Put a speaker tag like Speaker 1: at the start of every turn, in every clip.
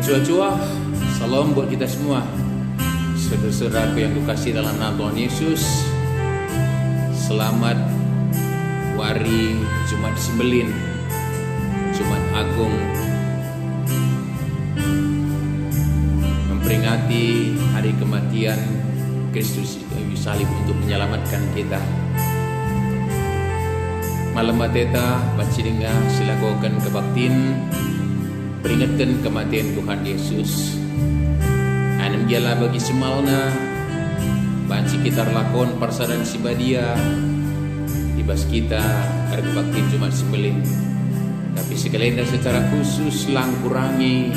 Speaker 1: Mencuah-cuah, salam buat kita semua. Saudara-saudaraku yang kukasihi dalam nama Tuhan Yesus, selamat Wari Jumat Sembelin, Jumat Agung, memperingati hari kematian Kristus di kayu salib untuk menyelamatkan kita. Malam bateta bacidinga silakokan kebaktin, peringatkan kematian Tuhan Yesus. Anem dialah bagi semalna banci kita lakon parsadan sibadia ibas kita ada kebaktin Jumat Sembelin. Tapi sekalian secara khusus lang kurangi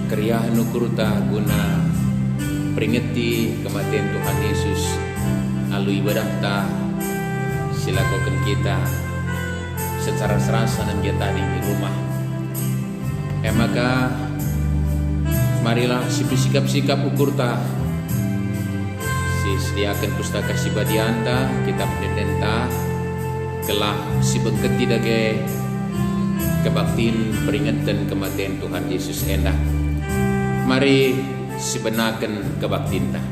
Speaker 1: kriah nukurta guna peringati kematian Tuhan Yesus. Lalu ibadah ta silakokan kita secara serasa dan dia tadi di rumah. Maka marilah sikap-sikap ukur ta sediakan pustaka sibadianta kitab dendenta kelah si bengketi dage kebaktin peringatan kematian Tuhan Yesus endah. Mari sibenakan kebaktin ta.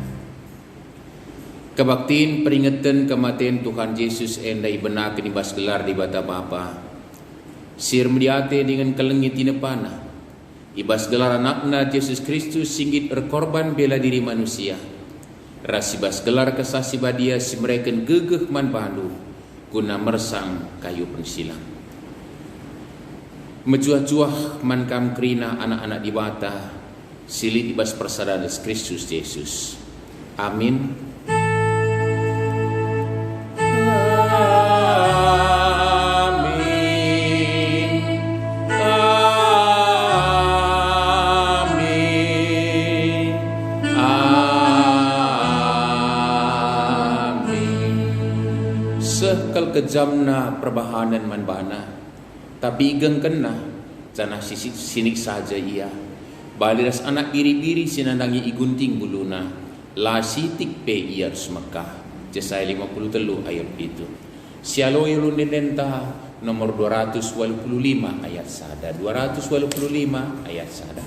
Speaker 1: Kebaktin peringatan kematian Tuhan Yesus endah ibenakan ibas gelar di bata Bapa. Sir mediate dengan kelengit tinepana. Ibas gelar anakna Yesus Kristus singgit erkorban bela diri manusia. Rasibas gelar kesasi badia si mereken gegeh man pandu guna mersang kayu pensilang. Mecuah-cuah man kam krina anak-anak di bata silit ibas persadaran Kristus Yesus. Amin. Kejamna perbahanan manbana tapi igeng kena jana sinik saja ia baliras anak biri-biri sinandangi igunting buluna la sitik pe ia Mekah Yesaya 53 ayat itu sialo yulunenta nomor 285 ayat sada 285 ayat sada.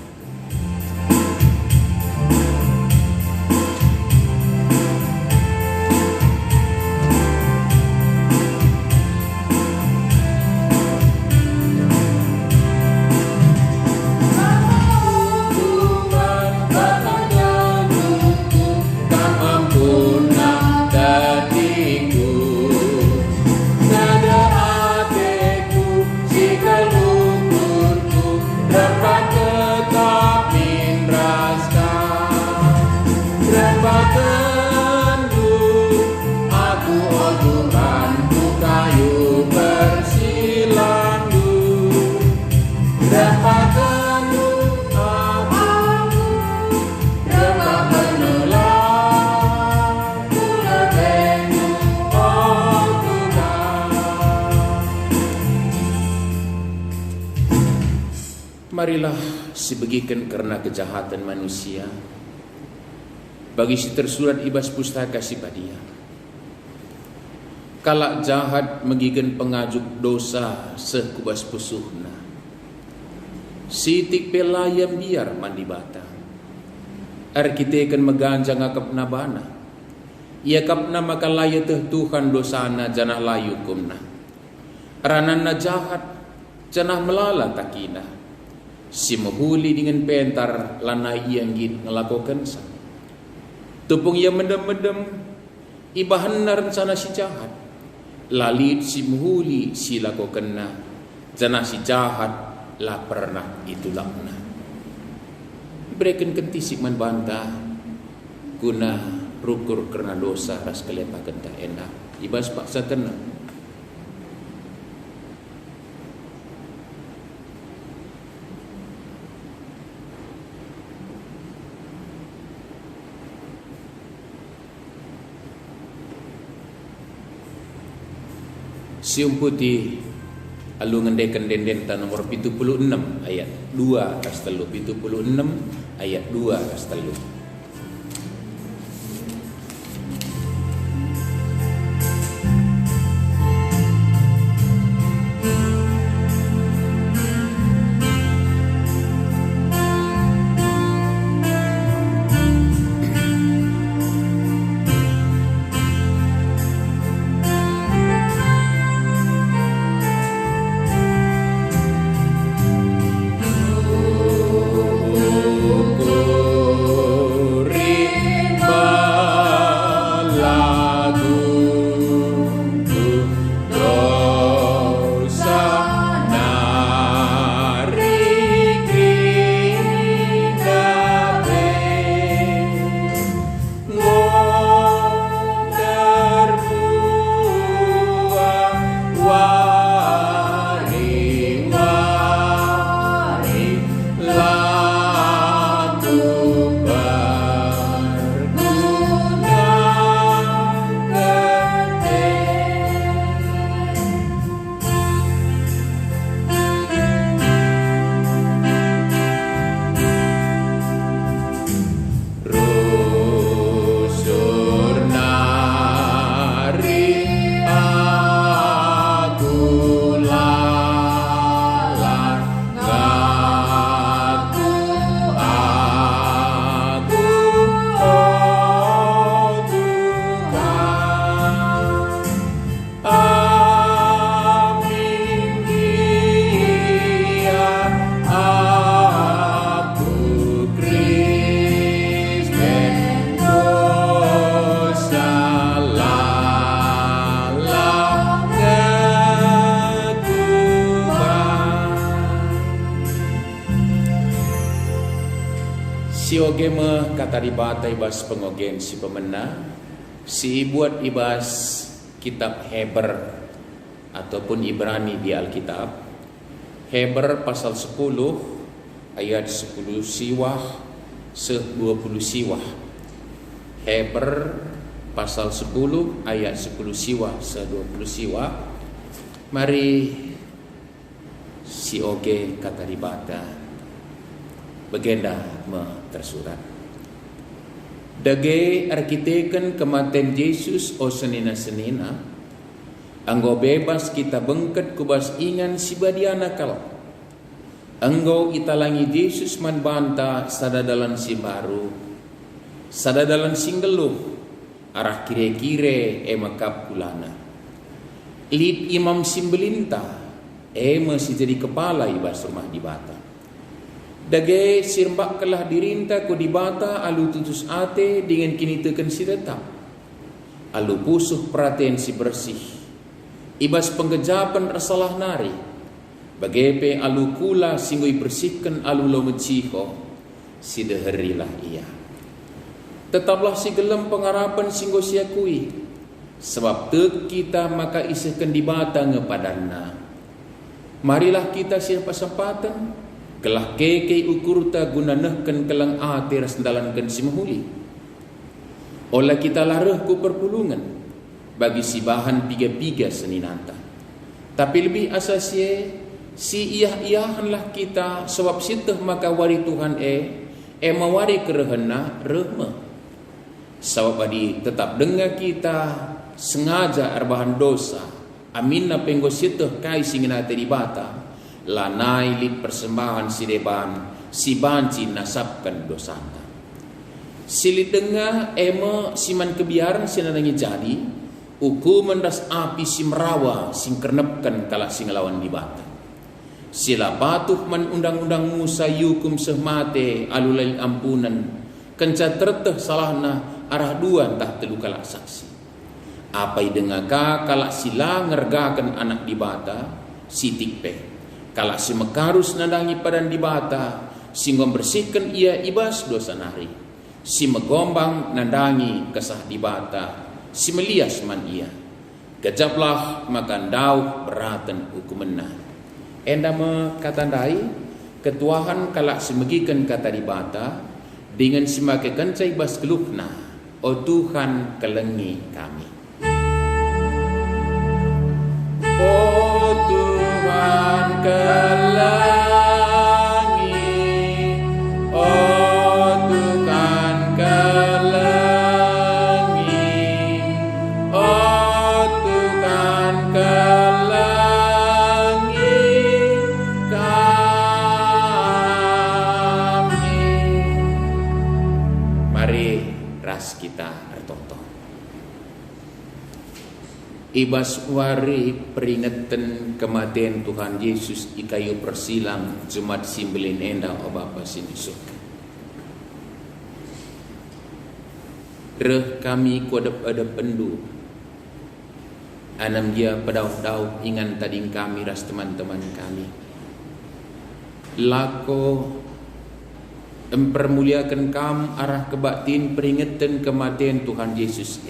Speaker 1: Marilah sebegikan karena kejahatan manusia bagi si tersurat ibas pustaka si badia. Kalak jahat megigen pengajuk dosa sekubas pusuhna. Sitik pelayam biar mandi bata. Arkitekan meganjang akap nabana. Ia kapna maka laya teh Tuhan dosana janah layu kumna. Ranana jahat janah melala takina. Si mahuli dengan pentar lanai yang gin ngelakukan sa. Tupung ia mendem-mendem ibahanar sana si jahat. Lalit si mahuli si lakukan na. Jana si jahat la pernah itulah na. Berikan kentisik man bantah guna rukur kerana dosa ras kelepakan tak enak. Ibas paksa tenang. Siung putih alungan dekan dendenta nomor 76 ayat 2 kastelu 76 ayat 2 kastelu. Si oge me kata dibata ibas pengogen si pemena, si buat ibas kitab Heber ataupun Ibrani di Alkitab. Heber pasal 10 ayat 10 siwah se-20 siwah. Heber pasal 10 ayat 10 siwah se-20 siwah. Mari si oge kata dibata begenda me tersurat. Dage arkiteken kematian Yesus o senina-senina, anggo bebas kita bengket kubas ingan si badiana kal. Anggo italangi Yesus man banta sadadalan si baru, sadadalan singgeluh, arah kire-kire makap kulana. Lid imam simbelinta, masih jadi kepala ibas rumah di bata. Dage sirbak kelah dirinta ko di bata alu tutus ate dengan kini teken si tetap. Alu pusuh perhatian si bersih. Ibas penggejapan rasalah nari. Bagepe alu kula singgui bersihkan alu lo menciho. Si deherilah ia. Tetaplah si gelem pengharapan singgo siakui. Sebab tek kita maka isihkan di bata ngepadanna. Marilah kita siapa sempatan. Kelah keke ukurta gunanehken kelang ate rasdalanken si mahuli. Olah kita lareh ku perpulungan bagi si bahan piga-piga seninanta. Tapi lebih asasye si iyah-iyahanlah kita sebab siteh maka wari Tuhan mawari kerehena rehme. Sebab adi tetap dengar kita sengaja arbahan dosa. Aminna penggo siteh kai singinate di bata. Lanai lid persembahan si deban si banci nasabkan dosanta. Silid dengar siman kebiaran sinanangi jadi hukuman das api si merawa sing kernepkan kalak sing lawan di bata. Sila patuh man undang-undang Musa yukum sehmate alulai ampunan kenca terteh salahna arah dua entah telu kalak saksi. Apai dengar ka kalak sila ngergakan anak di bata si tikpe. Kalau si mekarus nandangi padan di bata, si membersihkan ia ibas dosa nari. Si megombang nandangi kesah di bata, si melias man ia. Gajablah makan dauh beratan hukumena. Enda me katandai, ketuahan kalak si megikan kata di bata, dengan si make kencai bas kelukna, o Tuhan kelengi kami. Oh Tuhan kelangi, oh Tuhan kelangi, oh Tuhan kelangi kami. Mari ras kita bertonton. Ibas wari peringatan kematian Tuhan Yesus di kayu persilang Jumat simbelin enda o Bapa sini surga. Reh kami kuadap-adap pendu. Anam dia pedau-dau ingan tading kami ras teman-teman kami. Lako mempermuliakan kam arah kebatin peringatan kematian Tuhan Yesus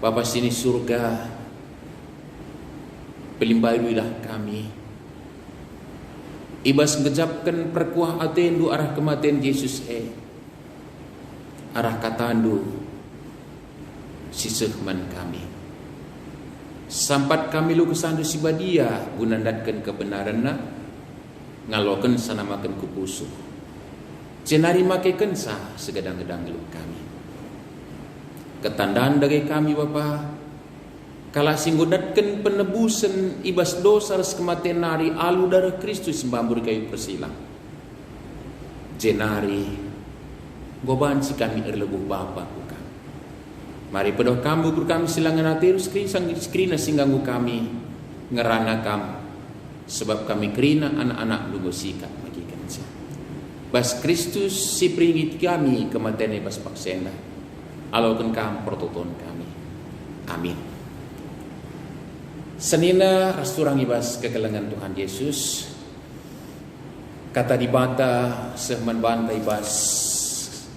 Speaker 1: Bapa sini surga, pelimbailuilah kami. Ibas ngejapkan perkuah atendu arah kematian Yesus arah katandu sisehman kami. Sampat kami lu kesandu si badia gunandatkan kebenaran ngaloken sanamaken kupusuh. Cenari make kensa segadang-gedang lu kami. Ketandaan dari kami Bapa, kala singgudatkan penebusan ibas dosa ras kematian nari alu darah Kristus mbambur kayu persilang. Jenari goban si kami erlebuh Bapa bukan. Mari pedoh kamu kami silangan aterus skrina singganggu kami ngerana kam sebab kami kerina anak-anak lugo sikat bagi kansa. Bas Kristus si peringit kami kematian ibas paksena. Alaukan kam prototon kami. Amin. Senina rasturang ibas kekelengan Tuhan Yesus. Kata dibata sehman bantai bas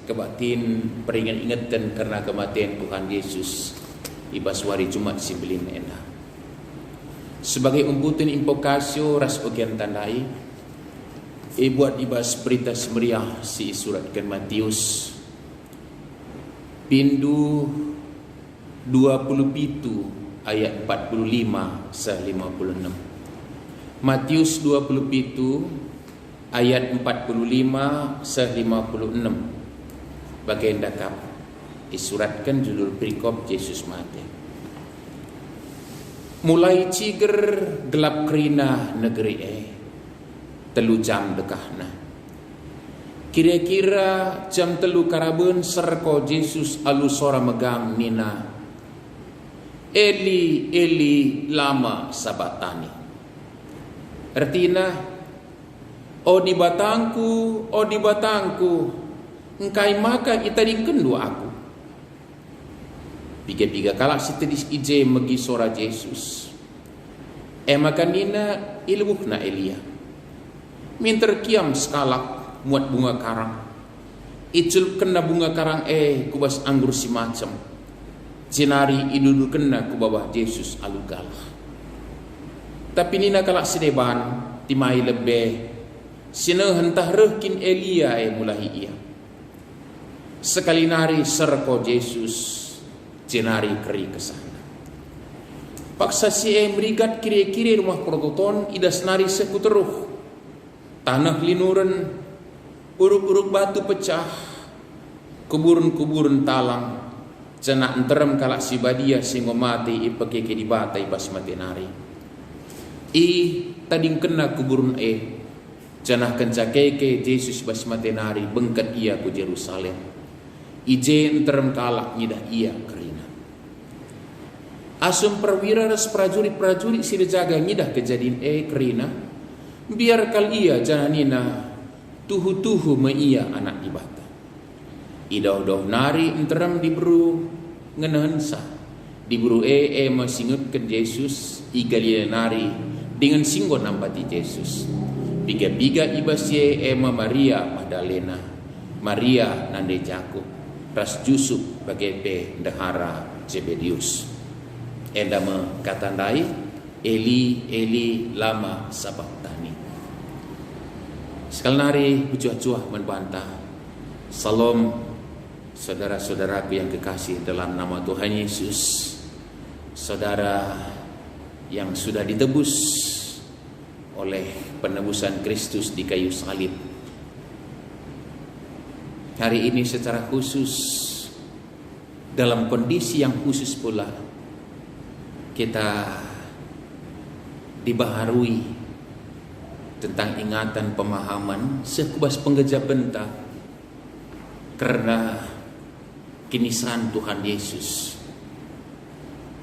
Speaker 1: kebatin peringat-ingatan karena kematian Tuhan Yesus ibas wari Jumat Simbelin ena. Sebagai umputin impokasio ras ogian tandai buat ibas berita semeriah si suratkan Matius pindu 27 ayat 45 se 56. Matius 27 ayat 45 se 56 bagian dakap disuratkan judul perikop Yesus mati. Mulai ciger gelap kerina negeri telu jam dekahna. Kira-kira jam telu karaben serko Yesus alu sora megang nina Eli Eli lama sabatani. Artinya O di batangku, engkai maka itadingken dua aku. Piga-piga kalak sitedis ije megi sora Yesus. Maka nina ilmuhna Elia. Minter kiam sekalak muat bunga karang. Icul kena bunga karang kubas anggur si macam. Jenari idudul kena kubawah Yesus alugalah. Tapi nina kalak sideban timai lebih sina hentah rehkin Elia mulahi ia. Sekali nari serko Yesus jenari keri kesana. Paksa si merigat kiri-kiri rumah prototon idas nari sekuteruh. Tanah linuran, uruk-uruk batu pecah, kuburan-kuburan talang. Jana enterem kalak si badia singo mati ipekeke dibata ibas mati nari. Tading kena kuburan Janah kencakeke Yesus bas matenari bengkat ia ku Jerusalem. Ije enterem kalak nyidah ia kerina. Asum perwira ras prajurit-prajurit sida jaga nyidah kejadian kerina. Biar kal ia jananina tuhu-tuhu me ia anak dibata. Idah-udah nari enterem diburu ngenehensa. Diburu masingutkan Yesus igalia nari dengan singgo nampati Yesus. Biga-biga ibasye Emma Maria Magdalena, Maria nande Jakub, ras Yusuf bagai ndahara Zebedius. Endama katandai Eli Eli lama sabachthani. Sekali nari bujuh-juh membantah. Salam saudara-saudaraku yang kekasih dalam nama Tuhan Yesus. Saudara yang sudah ditebus oleh penebusan Kristus di kayu salib. Hari ini secara khusus, dalam kondisi yang khusus pula, kita dibaharui tentang ingatan pemahaman sekubas penggejap benta karena kinisan Tuhan Yesus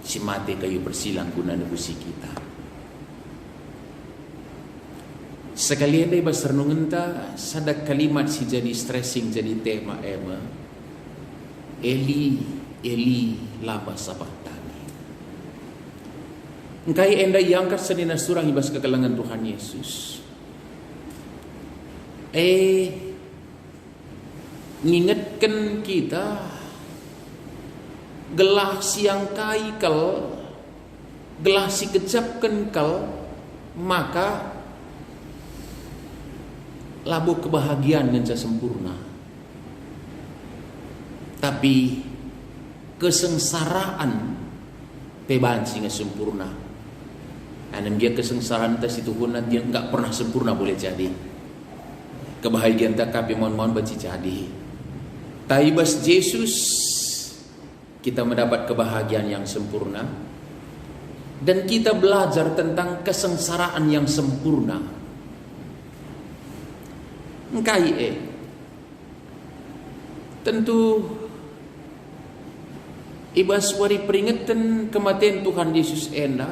Speaker 1: si mati kayu bersilang guna nebusi kita. Sekalian deh bas renungan ta sadak kalimat si jadi stressing jadi tema Eli Eli lama sabachthani. Engkai enda yang angkat senina surang ibas kekelangan Tuhan Yesus. Ngingetkan kita gelah siang kaikal, gelah si kejap kenkal, maka labu kebahagiaan ngenca sempurna. Tapi kesengsaraan teban singa sempurna. Anem dia kesengsaraan tas itu pun dia enggak pernah sempurna boleh jadi. Kebahagiaan tak kapi mohon baci jadi. Taibas Yesus kita mendapat kebahagiaan yang sempurna dan kita belajar tentang kesengsaraan yang sempurna. Engkai tentu ibas wari peringatan kematian Tuhan Yesus enda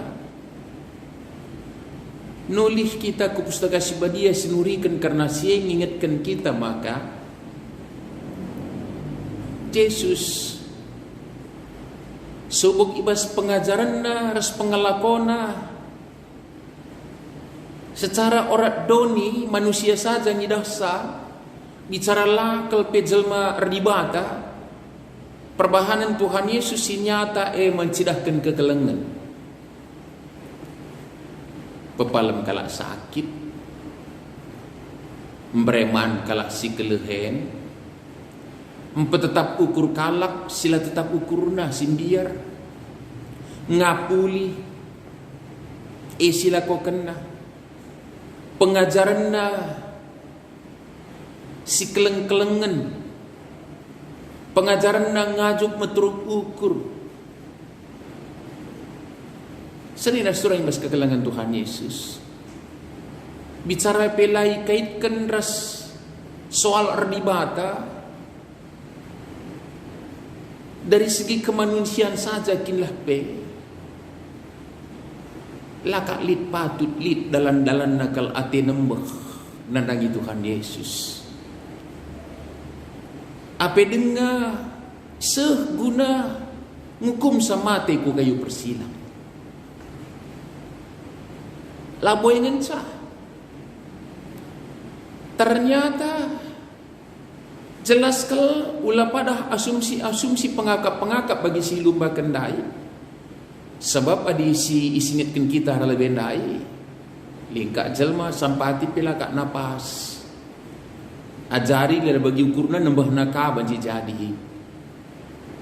Speaker 1: nulih kita ke pustaka sibadia sinurikan karena sie mengingatkan kita maka Yesus subuk ibas pengajaran na ras pengalakona Secara orat doni manusia saja ngidasa bicara lakal pe jelma erdibata. Perbahanan Tuhan Yesus si nyata mencidahkan kekelengan. Pepalem kalak sakit, membreman kalak si kelehen, tetap ukur kalak sila tetap ukurna sindiar, ngapuli sila ko kena, pengajaranna si keleng-kelengan, pengajaran na ngajuk meturuk ukur. Senina surah yang bas kekelangan Tuhan Yesus. Bicara pelai kaitkan ras soal erdibata dari segi kemanusiaan saja kinlah pe. Laka lit patut lit dalan-dalan nakal ate nembeh nandangi Tuhan Yesus. Apa dengar seguna ngukum sama ku kayu persilang. Laboy ngenca. Ternyata jelas kal ulah pada asumsi pengakap bagi si lumba kendai. Sebab adi si isingatkan kita hal bendai. Lingkak jelma sampati pila kak napas. Ajari dari bagi ukurna nembah naka banji jadi.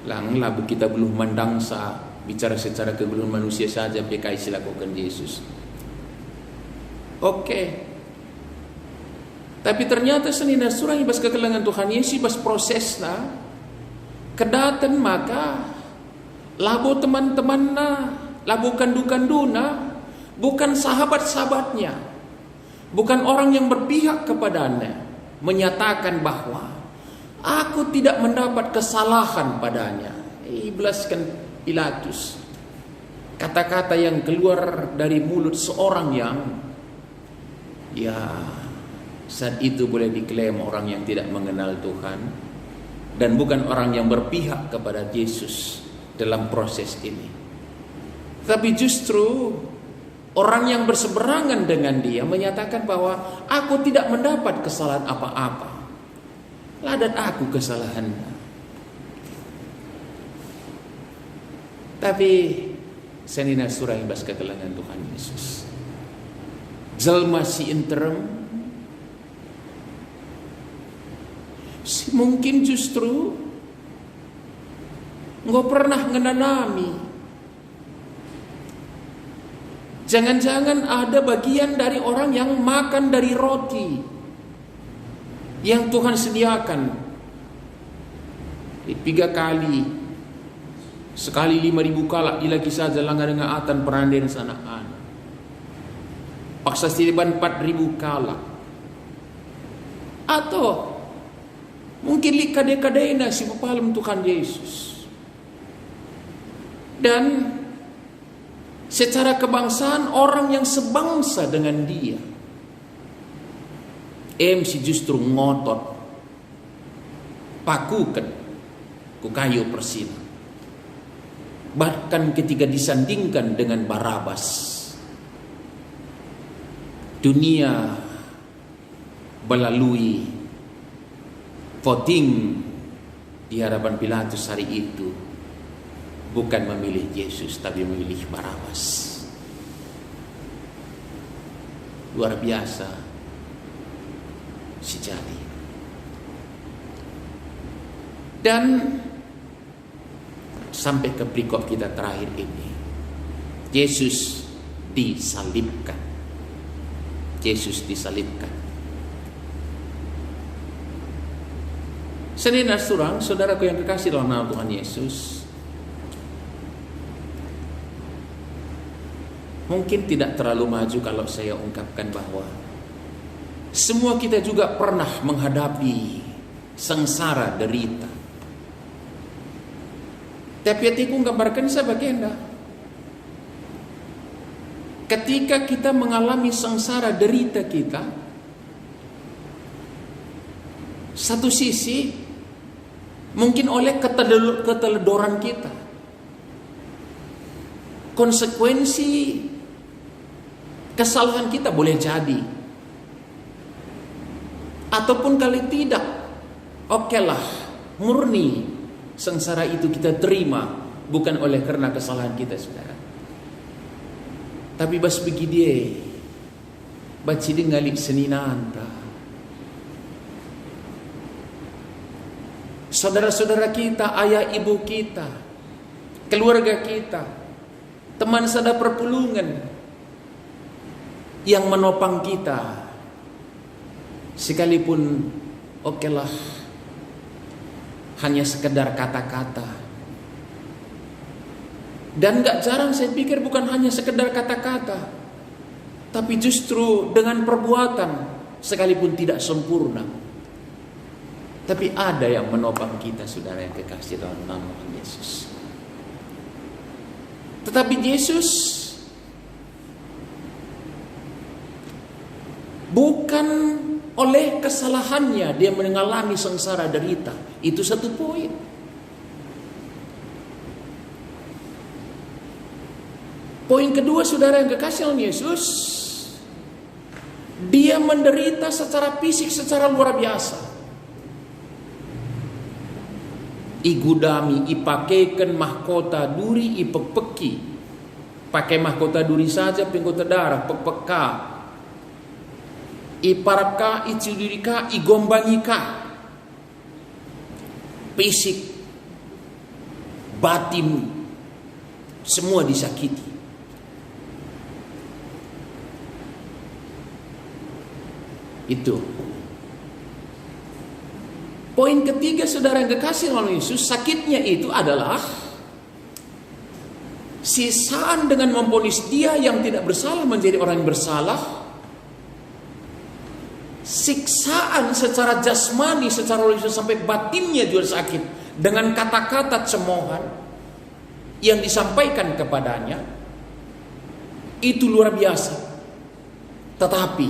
Speaker 1: Langlah kita belum mandangsa bicara secara kebeluan manusia saja PKI silakukan Yesus. Oke. Tapi ternyata senina surah bas kekelangan Tuhan Yesus bas prosesna kedatan maka labo teman-temanna, labo kandu-kanduna, bukan sahabat-sahabatnya, bukan orang yang berpihak kepadanya, menyatakan bahwa aku tidak mendapat kesalahan padanya. Iblis kan Pilatus. Kata-kata yang keluar dari mulut seorang yang saat itu boleh diklaim orang yang tidak mengenal Tuhan dan bukan orang yang berpihak kepada Yesus dalam proses ini. Tapi justru orang yang berseberangan dengan dia menyatakan bahwa aku tidak mendapat kesalahan apa-apa. Ladat aku kesalahannya. Tapi senina surah ibas kekelangan Tuhan Yesus. Jelma si interim si mungkin justru nggak pernah ngenanami. Jangan-jangan ada bagian dari orang yang makan dari roti yang Tuhan sediakan 3 kali, sekali 5.000 kalak ilagi saja langgar dengan atan perandain sanaan. Paksa siliban 4.000 kalak. Atau mungkin likade-kadena si pepalem Tuhan Yesus. Dan secara kebangsaan orang yang sebangsa dengan dia. Si justru ngotot pakukan ku kayu persilang. Bahkan ketika disandingkan dengan Barabas, dunia melalui voting di hadapan Pilatus hari itu bukan memilih Yesus tapi memilih Barabas. Luar biasa si jadi. Dan sampai ke perikop kita terakhir ini, Yesus disalibkan. Yesus disalibkan. Senina surang, saudaraku yang kekasih dalam nama Tuhan Yesus, mungkin tidak terlalu maju kalau saya ungkapkan bahwa semua kita juga pernah menghadapi sengsara derita. Tapi hatiku gambarkan saya bagian ketika kita mengalami sengsara derita kita, satu sisi mungkin oleh keteledoran kita, konsekuensi Kesalahan kita boleh jadi. Ataupun kalau tidak, okelah, murni sengsara itu kita terima, bukan oleh karena kesalahan kita, saudara. Tapi bas bagi dia, baca dengali seninanta. Saudara-saudara kita, ayah ibu kita, keluarga kita, teman seperpulungan yang menopang kita, sekalipun okelah hanya sekedar kata-kata. Dan gak jarang saya pikir bukan hanya sekedar kata-kata, tapi justru dengan perbuatan, sekalipun tidak sempurna. Tapi ada yang menopang kita, saudara yang kekasih dalam nama Yesus. Tetapi Yesus bukan oleh kesalahannya dia mengalami sengsara derita. Itu satu poin. Poin kedua, saudara yang kekasih dalam Yesus, dia menderita secara fisik secara luar biasa. Igudami ipakaikan mahkota duri ipekpeki. Pakai mahkota duri saja penggota darah pekpeka. Iparapka icudurika igombangika. Fisik, batin, semua disakiti. Itu. Poin ketiga, saudara yang kekasih oleh Yesus, sakitnya itu adalah sisaan dengan memvonis dia yang tidak bersalah menjadi orang yang bersalah. Siksaan secara jasmani, secara religius sampai batinnya juga sakit dengan kata-kata cemoohan yang disampaikan kepadanya. Itu luar biasa. Tetapi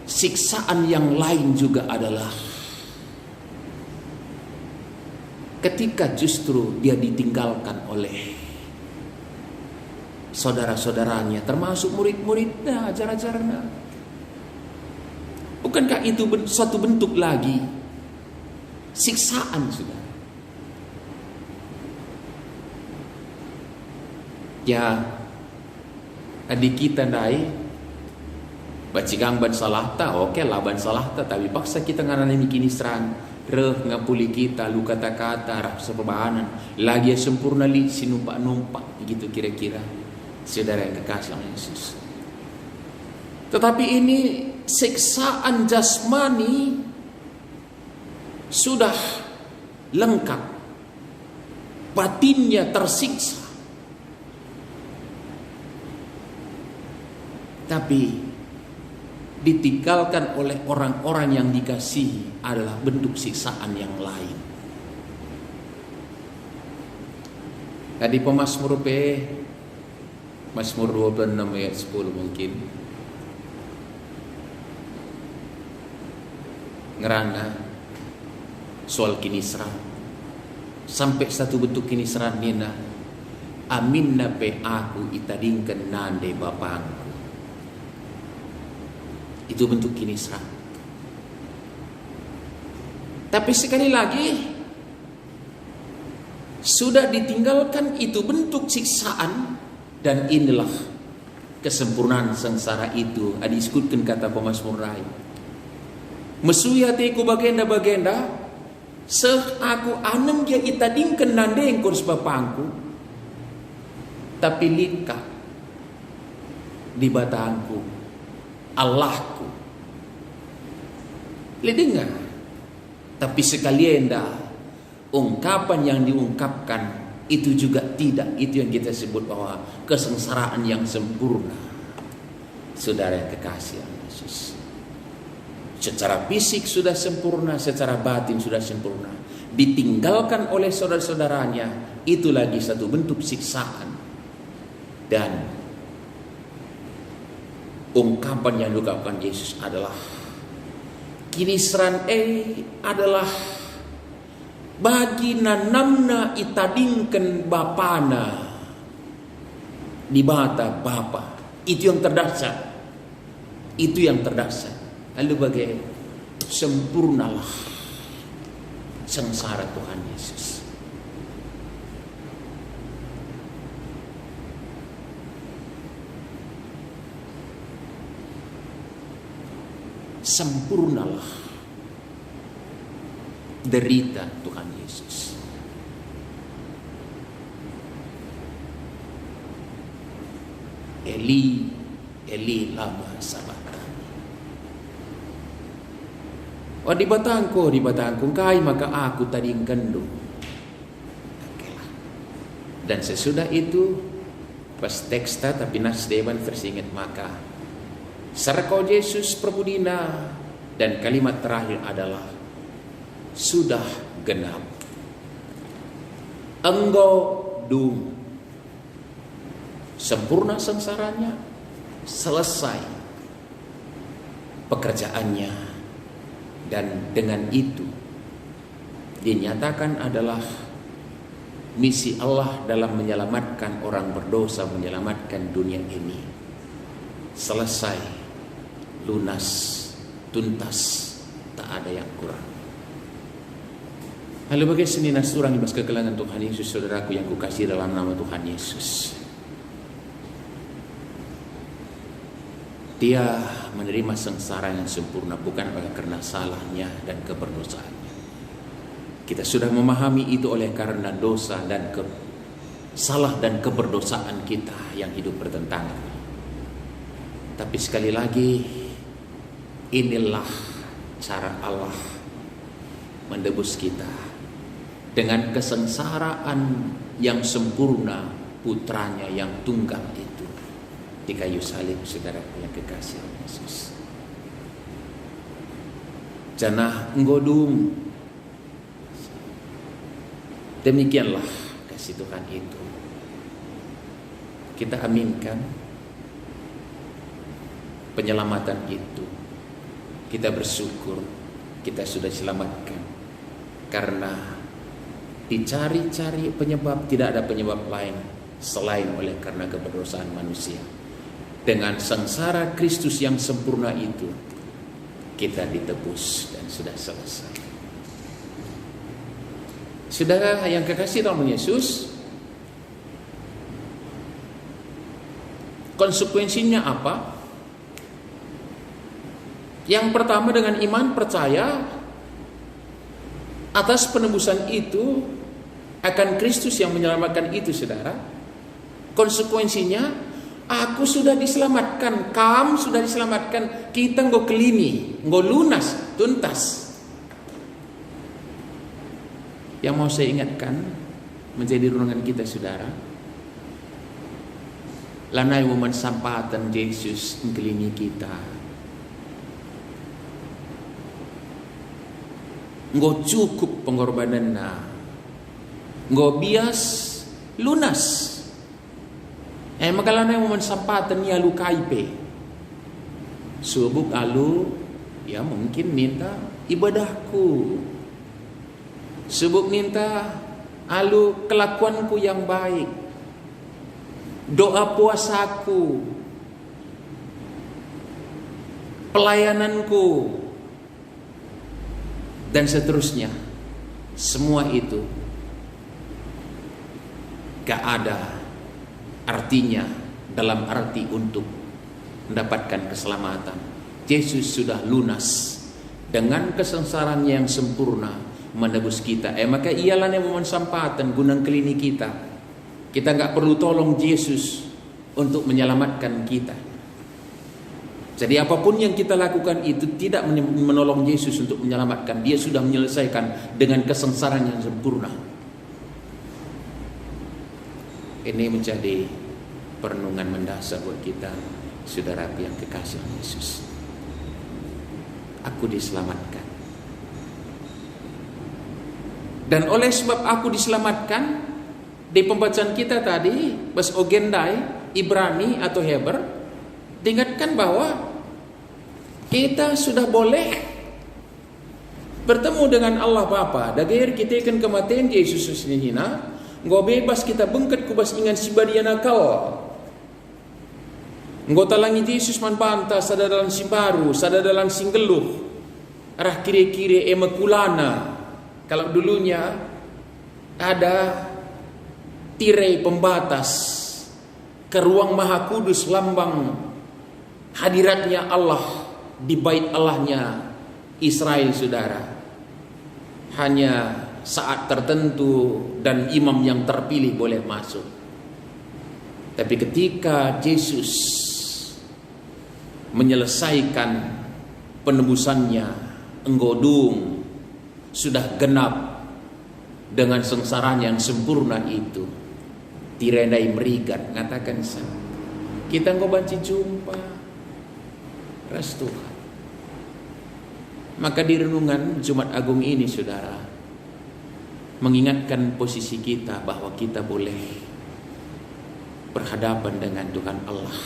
Speaker 1: siksaan yang lain juga adalah ketika justru dia ditinggalkan oleh saudara-saudaranya, termasuk murid-muridnya, ajar-ajarnya. Bukankah itu suatu bentuk lagi siksaan, saudara? Ya, adik kita dai bacigang ban salahta, oke lah ban salahta, tapi paksa kita nganani kini serang reh ngapuli kita lu kata-kata rasa perbahanan lagi sempurna li sinumpak-numpak begitu kira-kira, saudara yang kekasih oleh Yesus. Tetapi ini siksaan jasmani sudah lengkap, batinnya tersiksa, tapi ditinggalkan oleh orang-orang yang dikasihi adalah bentuk siksaan yang lain. Tadi Mazmur Mazmur 26 ayat 10 mungkin ngerana soal kinisra, sampai satu bentuk kinisra nina amin nape aku itadingkan nande bapangku. Itu bentuk kinisra. Tapi sekali lagi sudah ditinggalkan itu bentuk siksaan, dan inilah kesempurnaan sengsara itu. Adisebutkan kata pemazmur lain. Mesuhi hatiku bagenda-bagenda, seh aku anem dia itadingkan nandeng kurs bapangku, tapi lika di batangku Allahku. Lidengar. Tapi sekalian dah ungkapan yang diungkapkan itu juga tidak. Itu yang kita sebut bahwa kesengsaraan yang sempurna. Saudara yang kekasih Yesus, secara fisik sudah sempurna, secara batin sudah sempurna. Ditinggalkan oleh saudara-saudaranya, itu lagi satu bentuk siksaan. Dan ungkapan yang diungkapkan Yesus adalah kinisran adalah bagi nanamna itadingkan bapana di mata Bapa. Itu yang terdasar. Itu yang terdasar. Lalu bagaimana? Sempurnalah sengsara Tuhan Yesus. Sempurnalah derita Tuhan Yesus. Eli, Eli lama sabachthani. Di batangku, kai maka aku tadi kandung. Okelah. Dan sesudah itu, pas teksta tapi nasdeban tersingat maka Sarko Yesus Prabudina, dan kalimat terakhir adalah sudah genap. Enggo dung. Sempurna sengsaranya, selesai pekerjaannya, dan dengan itu dinyatakan adalah misi Allah dalam menyelamatkan orang berdosa, menyelamatkan dunia ini selesai, lunas, tuntas, tak ada yang kurang. Lalu bagi seninas orang ibas kekelangan Tuhan Yesus, saudaraku yang kukasih dalam nama Tuhan Yesus. Dia menerima sengsara yang sempurna bukan oleh karena salahnya dan keberdosaannya. Kita sudah memahami itu oleh karena dosa dan salah dan keberdosaan kita yang hidup bertentangan. Tapi sekali lagi, inilah cara Allah menebus kita dengan kesengsaraan yang sempurna putranya yang tunggal itu di kayu salib, saudara yang kekasih Yesus. Janah nggodung. Demikianlah kasih Tuhan itu. Kita aminkan penyelamatan itu. Kita bersyukur kita sudah diselamatkan. Karena dicari-cari penyebab, tidak ada penyebab lain selain oleh karena keberdosaan manusia. Dengan sengsara Kristus yang sempurna itu, kita ditebus dan sudah selesai. Saudara yang kekasih dalam Yesus, konsekuensinya apa? Yang pertama, dengan iman percaya atas penebusan itu akan Kristus yang menyelamatkan itu, saudara. Konsekuensinya, aku sudah diselamatkan, kamu sudah diselamatkan, kita nggo kelini, nggo lunas, tuntas. Yang mau saya ingatkan menjadi renungan kita, saudara, lanai momen sampatan Yesus ngkelini kita, nggo cukup pengorbanannya, nggo bias lunas. Maka lanai momen sampatan ni alu kaipe, subuk alu ya mungkin minta ibadahku, subuk minta alu kelakuanku yang baik, doa puasaku, pelayananku, dan seterusnya. Semua itu gak ada artinya dalam arti untuk mendapatkan keselamatan. Yesus sudah lunas dengan kesengsaraan yang sempurna menebus kita. Maka ialah yang memanfaatkan gunang kelini kita. Kita gak perlu tolong Yesus untuk menyelamatkan kita. Jadi apapun yang kita lakukan itu tidak menolong Yesus untuk menyelamatkan. Dia sudah menyelesaikan dengan kesengsaraan yang sempurna. Ini menjadi perenungan mendasar buat kita, saudara yang kekasih Yesus. Aku diselamatkan. Dan oleh sebab aku diselamatkan, di pembacaan kita tadi, bas ogendai, Ibrani atau Heber, diingatkan bahwa kita sudah boleh bertemu dengan Allah Bapa. Dagir kita akan kematian Yesus sendiri. Nggo bebas kita bengket kubas ingan si badia nakal. Anggota langit Yesus man banta sada dalam simbaru, sada dalam singgeluh. Arah kiri-kiri emakulana. Kalau dulunya ada tirai pembatas ke ruang Maha Kudus, lambang hadiratnya Allah di bait Allahnya Israel, saudara. Hanya saat tertentu dan imam yang terpilih boleh masuk. Tapi ketika Yesus menyelesaikan penebusannya, enggodung sudah genap dengan sengsaranya yang sempurna itu, tirenai merigat ngatakan sana kita engkau banci jumpa ras Tuhan. Maka di renungan Jumat Agung ini, saudara, mengingatkan posisi kita bahwa kita boleh berhadapan dengan Tuhan Allah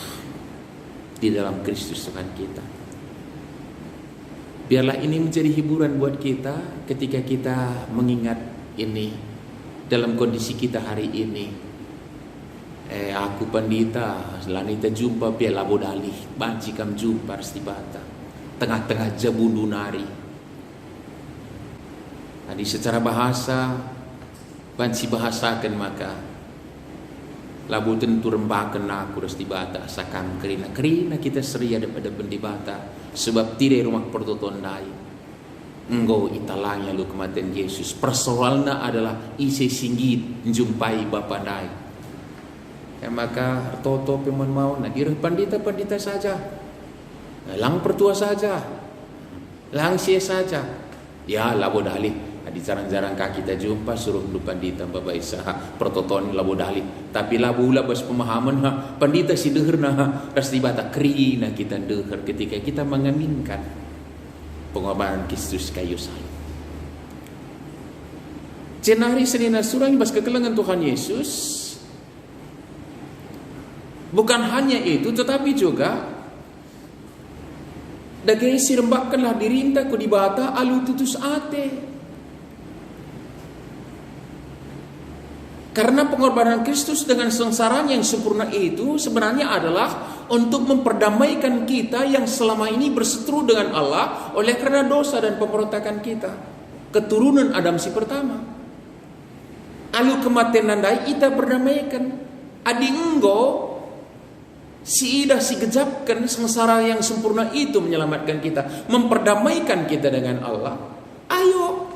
Speaker 1: di dalam Kristus Tuhan kita. Biarlah ini menjadi hiburan buat kita ketika kita mengingat ini dalam kondisi kita hari ini. Aku pandita lanita jumpa piala bodali banci kam jumpa restibata tengah-tengah jabundu nari. Tadi secara bahasa banci bahasakan maka labu tentu rembakan aku restibata sakam kerina kita seria daripada pendibata sebab tidak rumah pertotondai engkau italanya lu kematian Yesus. Persoalannya adalah isi singgit jumpai bapa dai. Ya, maka toto peman mau nadirah pandita saja, lang pertua saja, lang sia saja. Ya labo dali. Di jarang-jarang kaki kita jumpa suruh lu pandita bapak isaha pertoton labo dali. Tapi labu labas pemahaman pandita si deherna rastibata kerina kita deher ketika kita mengaminkan pengorbanan Kristus kayu salib. Cenari senina surang bas kekelengan Tuhan Yesus. Bukan hanya itu, tetapi juga dagai sirembakkanlah dirinta ku dibata alu tutus ate. Karena pengorbanan Kristus dengan sengsaranya yang sempurna itu sebenarnya adalah untuk memperdamaikan kita yang selama ini berseteru dengan Allah oleh karena dosa dan pemberontakan kita. Keturunan Adam si pertama. Alu kematian nandai kita berdamaikan. Adi enggo si ida si gejapkan sengsara yang sempurna itu menyelamatkan kita, memperdamaikan kita dengan Allah. Ayo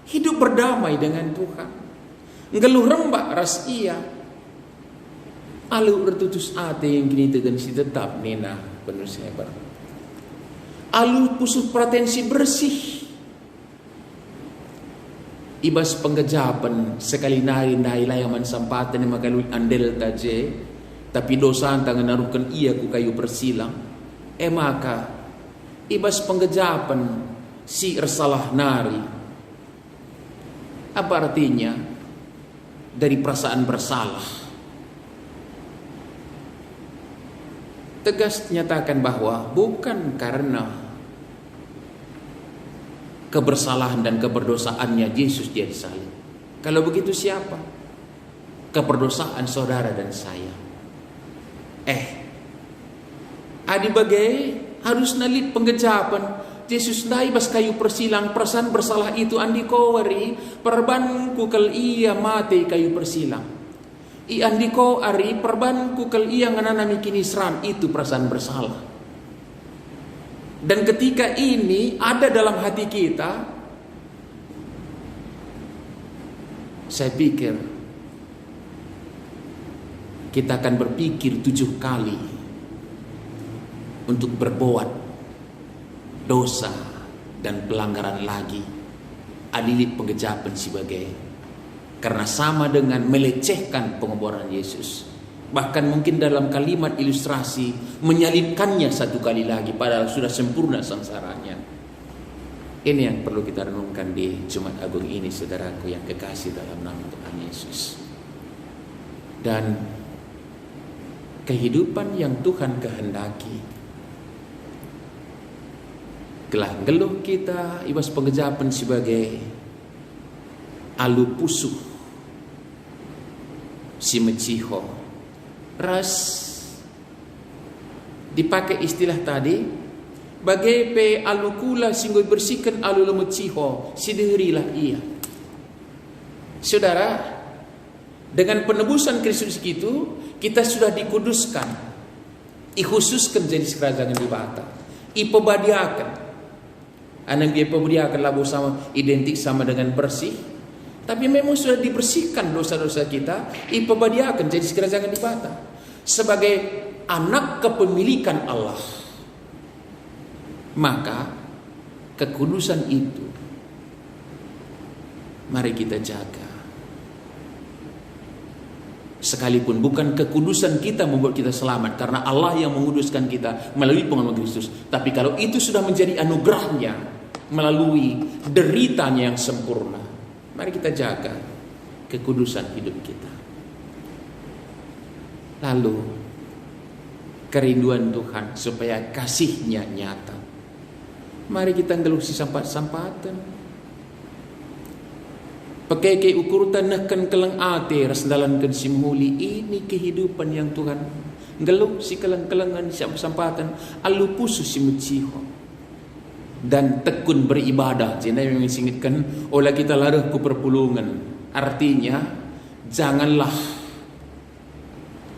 Speaker 1: hidup berdamai dengan Tuhan. Ngeluh rembak ras iya. Alu bertutus ate yang kini tegan si tetap nena penuh sebar. Alu pusuh pretensi bersih. Ibas penggejapan sekali nari layaman sampatan yang makalu andel taje. Tapi dosa tangan narukan ia ku kayu persilang. Maka ibas penggejapan si ersalah nari. Apa artinya? Dari perasaan bersalah. Tegas nyatakan bahwa bukan karena kebersalahan dan keberdosaannya Yesus dia disalib. Kalau begitu siapa? Keberdosaan saudara dan saya. Adi bagai harus nalit penggejapan Yesus dai bas kayu persilang perasaan bersalah itu andi ko wari perbanku kal iya mati kayu persilang i andi ko ari perbanku kal iya ngananami kinisran itu perasaan bersalah. Dan ketika ini ada dalam hati kita, saya pikir kita akan berpikir 7 kali untuk berbuat dosa dan pelanggaran lagi. Adilit penggejapan sebagai karena sama dengan melecehkan pengorbanan Yesus. Bahkan mungkin dalam kalimat ilustrasi menyalibkannya 1 kali lagi padahal sudah sempurna sengsaranya. Ini yang perlu kita renungkan di Jumat Agung ini, saudaraku yang kekasih dalam nama Tuhan Yesus. Dan kehidupan yang Tuhan kehendaki, gelah geluh kita ibas pengejapan sebagai alu pusuh si meciho ras dipakai istilah tadi, bagai pe alukula singgo bersihkan alu lemut ciho, siderilah ia. Saudara, dengan penebusan Kristus itu, kita sudah dikuduskan, ikhususkan jadi kerajaan di bata, ipebadiakan. Anak dia pebadiakan labu sama identik sama dengan bersih, tapi memang sudah dibersihkan dosa-dosa kita, ipebadiakan jadi kerajaan di bata sebagai anak kepemilikan Allah. Maka kekudusan itu mari kita jaga. Sekalipun bukan kekudusan kita membuat kita selamat, karena Allah yang menguduskan kita melalui pengalaman Kristus. Tapi kalau itu sudah menjadi anugerahnya melalui deritanya yang sempurna, mari kita jaga kekudusan hidup kita. Lalu kerinduan Tuhan supaya kasihnya nyata. Mari kita ngelusi sampat-sampatan. Pakai ke ukurutan nakan kelang ate rasdalankan simhuli. Ini kehidupan yang Tuhan ngeluh si kelang-kelangan sampatan alu pusu si muciho dan tekun beribadah. Jadi memang singitkan oleh kita larah ku perpulungan. Artinya janganlah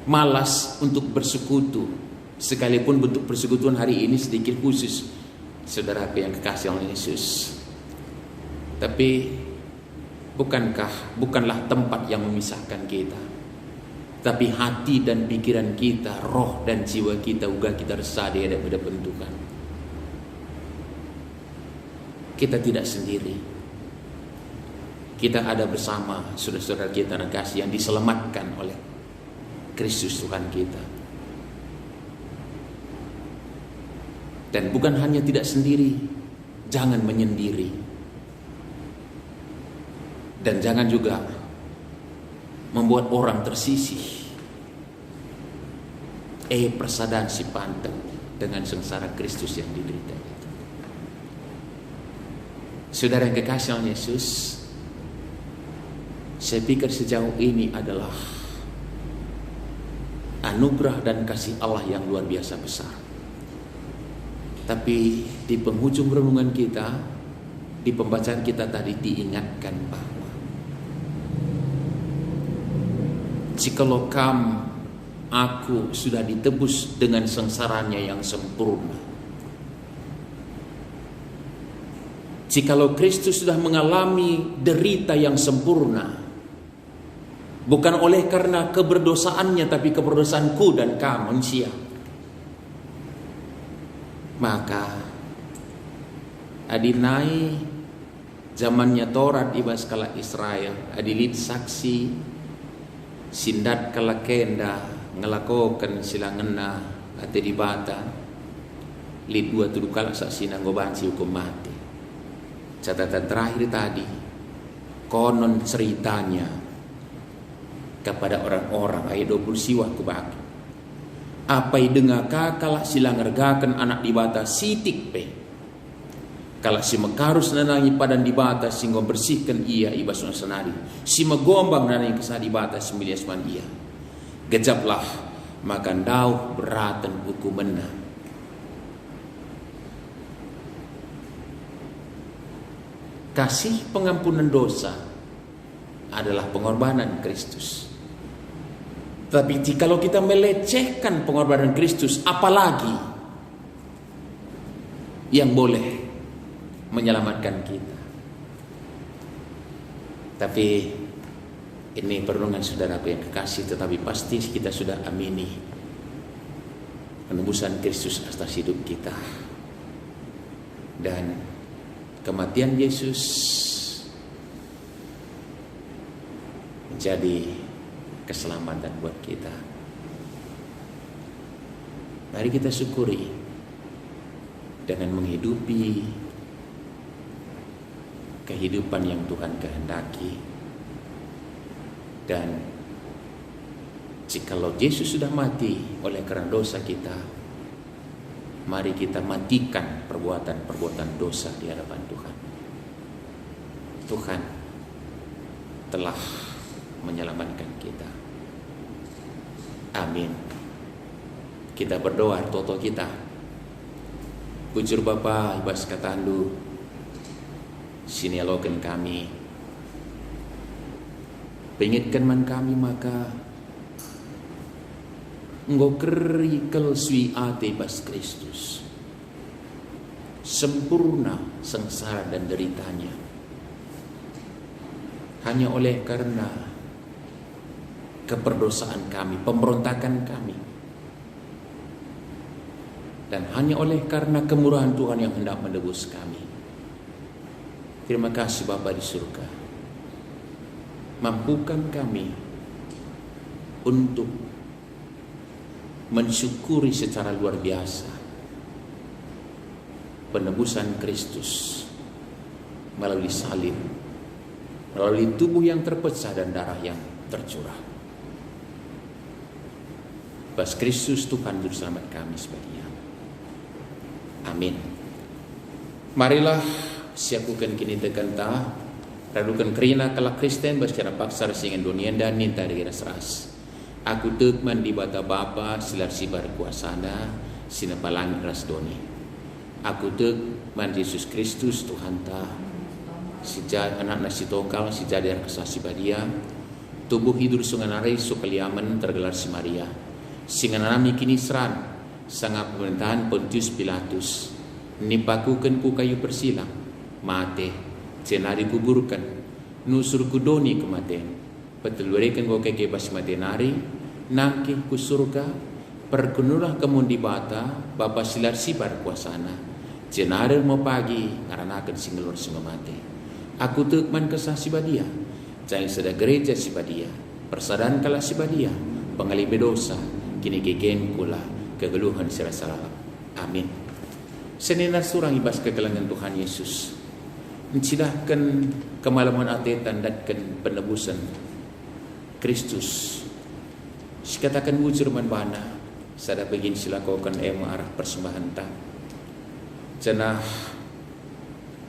Speaker 1: malas untuk bersekutu, sekalipun bentuk persekutuan hari ini sedikit khusus, saudara yang kekasih oleh Yesus. Tapi bukanlah tempat yang memisahkan kita, tapi hati dan pikiran kita, roh dan jiwa kita juga kita resah di hadapan Tuhan. Kita tidak sendiri. Kita ada bersama saudara-saudara kita yang kasih yang diselamatkan oleh Kristus Tuhan kita. Dan bukan hanya tidak sendiri, jangan menyendiri. Dan jangan juga membuat orang tersisih. Persadaan si pantang dengan sengsara Kristus yang diderita itu. Saudara yang kekasih oleh Yesus, saya pikir sejauh ini adalah anugerah dan kasih Allah yang luar biasa besar. Tapi di penghujung renungan kita, di pembacaan kita tadi diingatkan bahwa jikalau aku sudah ditebus dengan sengsaranya yang sempurna, jikalau Kristus sudah mengalami derita yang sempurna, bukan oleh karena keberdosaannya, tapi keberdosaanku dan kamu manusia, maka adinai zamannya Taurat iba skala Israel, adilit saksi sindat kalakenda ngelakokan silangena ate dibata lid dua tuduh kalak saksi nanggobansi hukum mati. Catatan terakhir tadi, konon ceritanya kepada orang-orang ayat 20 siwa kubaki. Apa dengar kalak silang ngergakan anak dibata sitik pe. Kalau si mekarus nanangi padan dibata sehingga bersihkan ia ibas senari. Si megombang nanangi kesah dibata sembilan seman ia. Gejaplah makan dauh beratan hukumena. Kasih pengampunan dosa adalah pengorbanan Kristus. Tapi jikalau kita melecehkan pengorbanan Kristus, apalagi yang boleh menyelamatkan kita. Tapi ini perenungan saudaraku yang kekasih, tetapi pasti kita sudah amini penebusan Kristus atas hidup kita dan kematian Yesus menjadi keselamatan buat kita. Mari kita syukuri dengan menghidupi kehidupan yang Tuhan kehendaki. Dan jikalau Yesus sudah mati oleh karena dosa kita, mari kita matikan perbuatan-perbuatan dosa di hadapan Tuhan. Tuhan telah menyelamatkan kita. Amin. Kita berdoa toto kita. Bujur Bapa ibas katandu sinialokan kami. Pengitkan man kami maka engkau kerikel sui ate ibas Kristus. Sempurna sengsara dan deritanya. Hanya oleh karena keperdosaan kami, pemberontakan kami. Dan hanya oleh karena kemurahan Tuhan yang hendak menebus kami. Terima kasih Bapa di surga. Mampukan kami untuk mensyukuri secara luar biasa penebusan Kristus melalui salib, melalui tubuh yang terpecah dan darah yang tercurah. Bas Kristus Tuhan Juru Selamat kami sebagian. Amin. Marilah siakukan kini tekan ta radukan kerina kala Kristen bersecara paksa singen dunia dan ninta dengan seras. Aku tekman di bata Bapa silar sibar kuasana sina palangit rasdoni. Aku tekman Yesus Kristus Tuhan ta sejak anak nasi tongkal sejak dari kesasi badia tubuh hidur sunganare sukaliaman tergelar si Maria singanami kini seran sangat pemerintahan Pontius Pilatus nipakukan ku kayu persilang mate cenari kuburkan nusur kudoni kematian petulurikan go keke bas matenari nangki ku surga perkenulah kemun di bata Bapa silar sibar kuasana cenari mau pagi ngaranakan singelur singa mate aku tekman kesah si badia jangan seda gereja si badia persadaan kala si badia pengali bedosa kini keken kula kegeluhan salah. Amin. Senina surang ibas kegelangan Tuhan Yesus. Mencilahkan kemalaman atetan datkan penebusan Kristus. Sikatakan wujur manbana sada begin silakokan ema arah persembahan ta. Cenah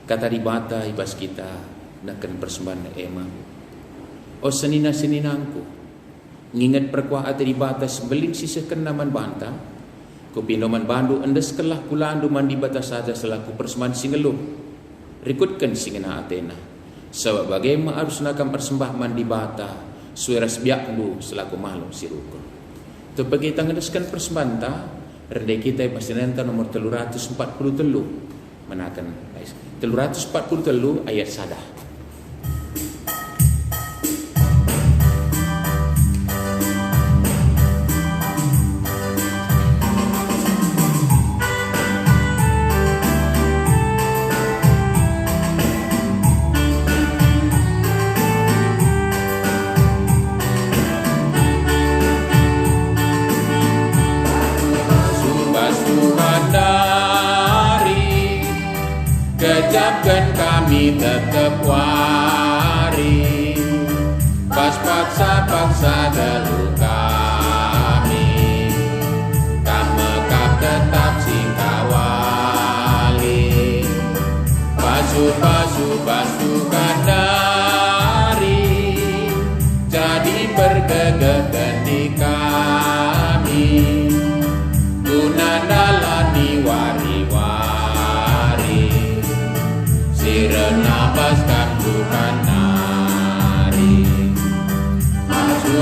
Speaker 1: kata dibata ibas kita nakan persembahan ema. O senina-seninangku ngingat perkuah ate dibata sembeling sisakan naman banta. Kupinoman bandu endes kelah kulandu mandi batas saja selaku persembahan singeluh. Rikutkan singena Athena. Sebab bagaimana harus nakam persembah mandi bata sueras biaklu selaku makhluk sirukul. Tu bagi kita ngedeskan persembahan ta rendai kita pasti nenta nomor 343 menakan 343 ayat sadah. Kejapkan kami tetap wari pas paksa delu kami kamekap tetap singkawali pasu kandari jadi bergegegan di kami guna dalani wari-wari Renabas bukan nari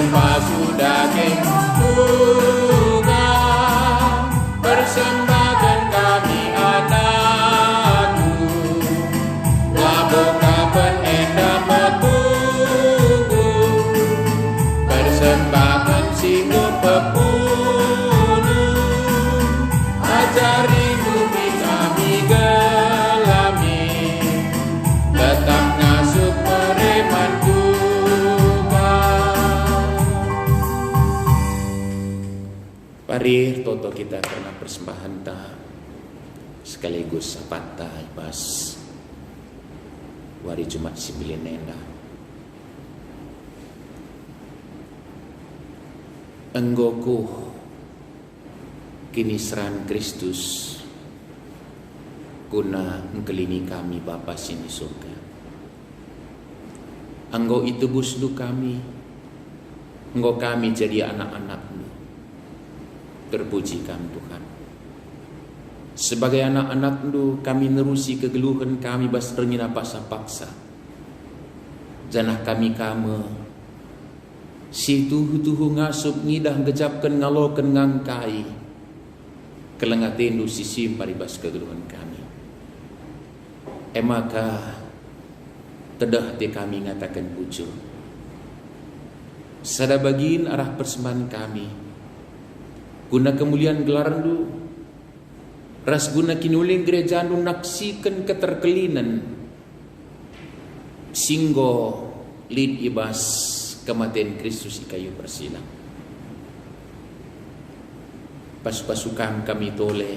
Speaker 1: Pasu daging bunga persembahkan kami anakku Laboka penenda metunggu persembahkan singo pepulu ajari bumi kami tetap ngasuh pereman Tuhan. Parir toto kita karena persembahan ta sekaligus sapata ibas wari Jumat 9 nenda. Enggoku kini seran Kristus guna mengkelini kami Bapa sini surga. Engkau itu busdu kami, engkau kami jadi anak-anakmu. Terpuji kami Tuhan. Sebagai anak-anak Ndu, kami nerusi kegeluhan kami bas renyina paksa-paksa. Janah kami si tuhu-tuhu ngasup ngidah gejapkan ngalokan ngangkai. Kelengatendu sisim paribas kegeluhan kami. Maka tedah te kami ngatakan bujur. Sada bagiin arah persembahan kami. Guna kemuliaan gelaran du. Ras guna kinuling gereja du naksikan keterkelinan. Singgo lid ibas kematian Kristus di kayu persilang. Pas-pasukan kami tole.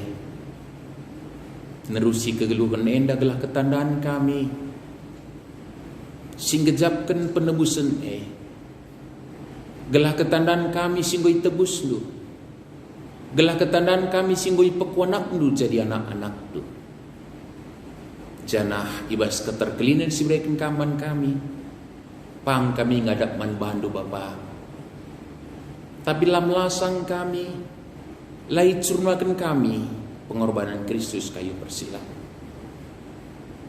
Speaker 1: Nerusi kegeluhan enda gelah ketandaan kami. Singgejapkan penebusan gelah ketandaan kami singgoi tebus lu. Gelah ketandaan kami singgoi pekuanak lu jadi anak-anak lu. Janah ibas keterkelinan si berikan kaman kami. Pang kami ngadak man bandu Bapa. Tapi lam lasang kami. Lai curnakan kami pengorbanan Kristus kayu persilang.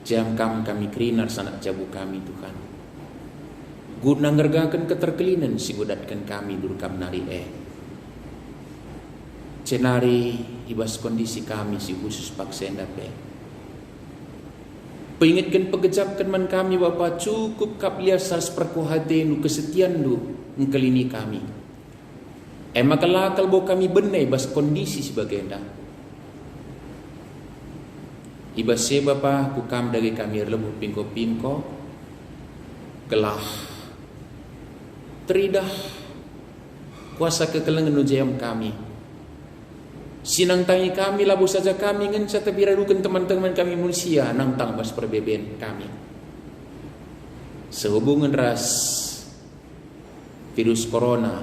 Speaker 1: Jam kami krinar sanak jabu kami Tuhan. Guna ngergakan keterkelinan si godatkan kami durkam nari cenari ibas kondisi kami si khusus paksenda Peingatkan pegejapkan man kami Bapa cukup kapliasas perkuhatenu kesetian lu ngkelini kami. Maka lakal bo kami benai bas kondisi sebagai enda. Ibas se Bapa kukam dari kami lebuh pingko-pingko gelah teridah kuasa kekelengan nujayam kami. Sinang tangi kami labu saja kami ngen sata biradukan teman-teman kami manusia nang tang bas perbeben kami. Sehubungan ras virus corona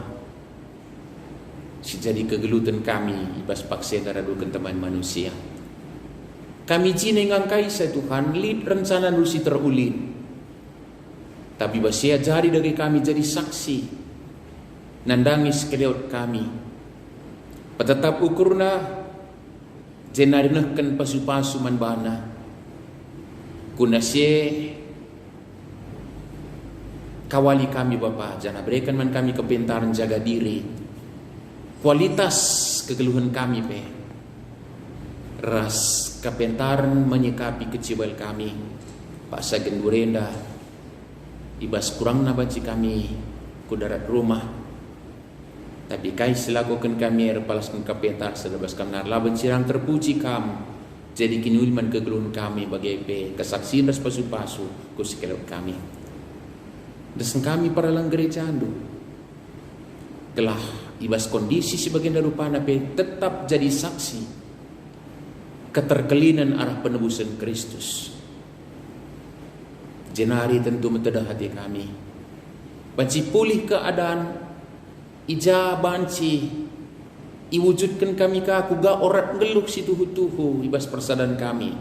Speaker 1: si jadi kegelutan kami ibas paksa daradukan teman manusia. Kami cina ngangkai saya Tuhan lid rencana nusi terulin. Tapi basia jari dari kami jadi saksi. Nandangis keleot kami. Patatap ukurna jenarinahkan pasu-pasu manbana. Kunasye kawali kami Bapa. Jangan berikan man kami kepintaran jaga diri. Kualitas kegeluhan kami ras kepintaran menyikapi kecibal kami. Pak Sagen Durenda ibas kurang nabaci kami kudarat rumah. Tapi kai selakukan kami repalaskan kapentar sedabas kamnar laban sirang terpuji kam. Jadi kini ulman kegeluhan kami bagai kesaksian das pasu-pasu kusikelot kami. Desen kami para lang gereja andu. Telah ibas kondisi sebagian darupana tetap jadi saksi keterkelinan arah penebusan Kristus. Jenari tentu mentedah hati kami. Banci pulih keadaan ija banci iwujudkan kami ka aku ga orat ngeluk si tuhu-tuhu ibas persadan kami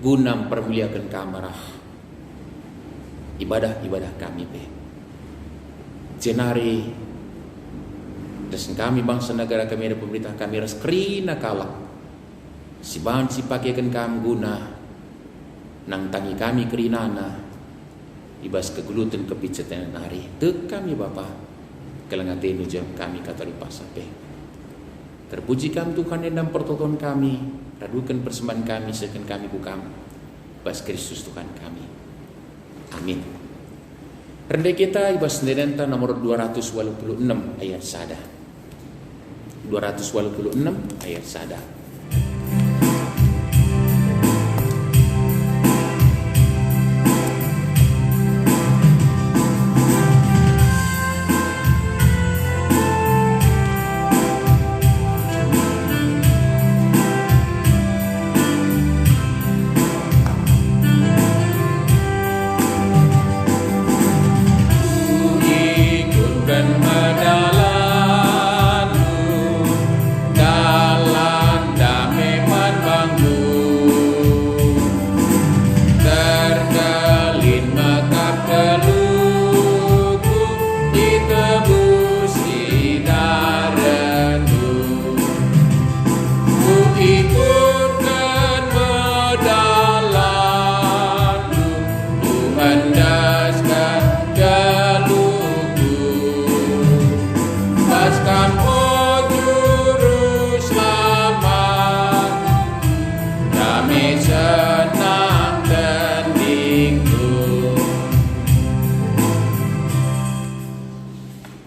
Speaker 1: gunam permuliakan kamarah ibadah kami jenari desen kami bangsa negara kami dan pemerintah kami ras krina kalak si banci pakaikan kami guna nang tangi kami kerinana ibas kegelutan kepicatan hari tek kami Bapa kelengatenu jam kami kata lupa sampai. Terpuji kami Tuhan yang pertolongan kami, radukan persembahan kami sekan kami bukam bas Kristus Tuhan kami. Amin. Rendah kita ibas nirenta nomor 286 ayat sada. 286 ayat sada.
Speaker 2: Dalam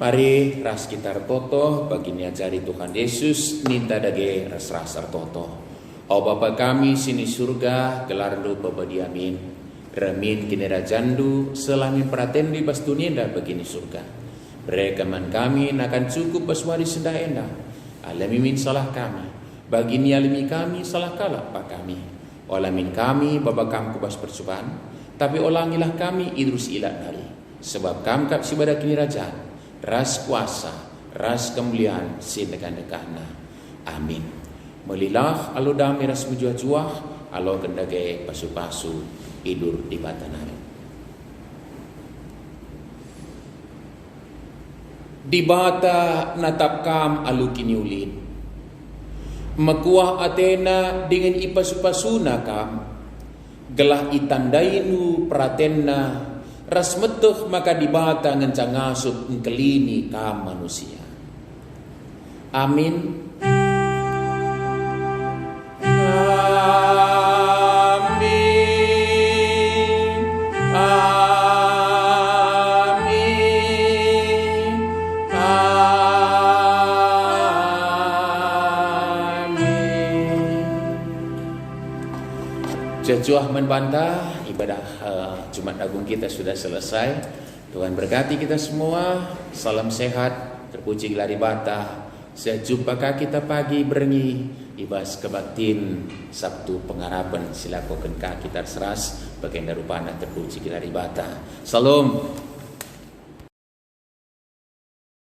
Speaker 1: Mari ras kita toto baginya jari Tuhan Yesus ninta dage ras rasar toto. O Bapa kami sini surga gelar lu Bapa diamin. Remin kinera jandu selamin praten di bas dunia begini surga. Berekaman kami nakan cukup baswari senda enda. Alami min salah kami. Bagini alami kami salah kalah pak kami. Olamin kami Bapa kamku bas percobaan. Tapi olangilah kami idrus ilat nari. Sebab kam kap sibada kini rajaan. Ras kuasa, ras kemuliaan sindekan-dekana. Amin. Melilah alo dami ras mujuah-juah, alo kendage pasu-pasu idur di batanan. Di bata natapkam alu kiniulin. Makuah Athena dengan ipasu-pasuna kam. Gelah itandainu pratenna ras metuh maka dibata ngencang ngasup ngkelini kam manusia. Amin. Amin. Amin. Amin. Jejuah membantah ibadah Jumat Agung kita sudah selesai. Tuhan berkati kita semua. Salam sehat, terpuji gelari bata. Saya jumpa kita pagi berengi ibas kebaktin Sabtu pengharapan silakokan kita seras bagian darupana terpuji gelari bata. Salam.